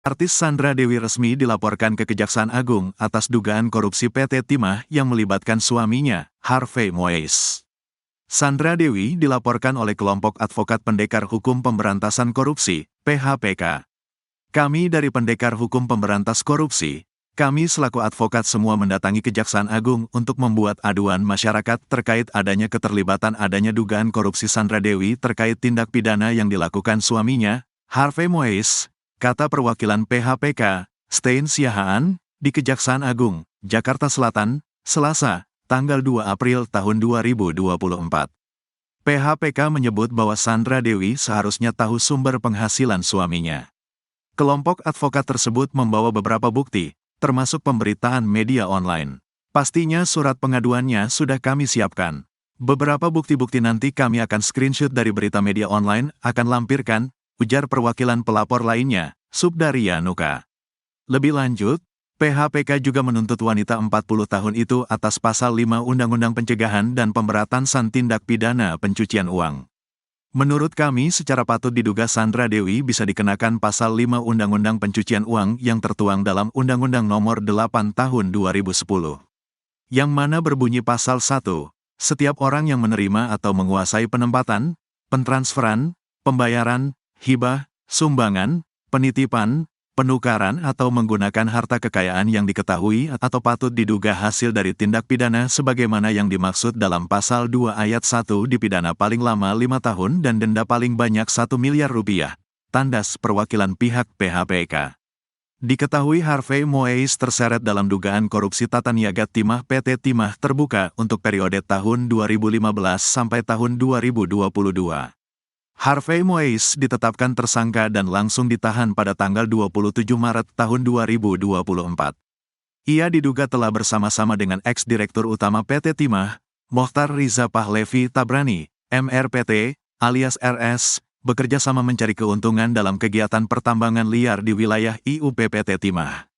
Artis Sandra Dewi resmi dilaporkan ke Kejaksaan Agung atas dugaan korupsi PT Timah yang melibatkan suaminya, Harvey Moise. Sandra Dewi dilaporkan oleh kelompok advokat Pendekar Hukum Pemberantasan Korupsi, PHPK. Kami dari Pendekar Hukum Pemberantas Korupsi, kami selaku advokat semua mendatangi Kejaksaan Agung untuk membuat aduan masyarakat terkait adanya keterlibatan dugaan korupsi Sandra Dewi terkait tindak pidana yang dilakukan suaminya, Harvey Moise, kata perwakilan PHPK, Stein Siahaan, di Kejaksaan Agung, Jakarta Selatan, Selasa, tanggal 2 April tahun 2024. PHPK menyebut bahwa Sandra Dewi seharusnya tahu sumber penghasilan suaminya. Kelompok advokat tersebut membawa beberapa bukti, termasuk pemberitaan media online. Pastinya surat pengaduannya sudah kami siapkan. Beberapa bukti-bukti nanti kami akan screenshot dari berita media online, akan lampirkan, ujar perwakilan pelapor lainnya, Subdaria Nuka. Lebih lanjut, PHPK juga menuntut wanita 40 tahun itu atas pasal 5 Undang-Undang Pencegahan dan Pemberantasan Tindak Pidana Pencucian Uang. Menurut kami secara patut diduga Sandra Dewi bisa dikenakan pasal 5 Undang-Undang Pencucian Uang yang tertuang dalam Undang-Undang Nomor 8 Tahun 2010. Yang mana berbunyi pasal 1, setiap orang yang menerima atau menguasai penempatan, pentransferan, pembayaran, hibah, sumbangan, penitipan, penukaran atau menggunakan harta kekayaan yang diketahui atau patut diduga hasil dari tindak pidana sebagaimana yang dimaksud dalam pasal 2 ayat 1 dipidana paling lama 5 tahun dan denda paling banyak 1 miliar rupiah. Tandas perwakilan pihak PHPK. Diketahui Harvey Moise terseret dalam dugaan korupsi tata niaga timah PT Timah Terbuka untuk periode tahun 2015 sampai tahun 2022. Harvey Moise ditetapkan tersangka dan langsung ditahan pada tanggal 27 Maret tahun 2024. Ia diduga telah bersama-sama dengan ex-direktur utama PT Timah, Mohtar Riza Pahlevi Tabrani, MRPT, alias RS, bekerja sama mencari keuntungan dalam kegiatan pertambangan liar di wilayah IUP PT Timah.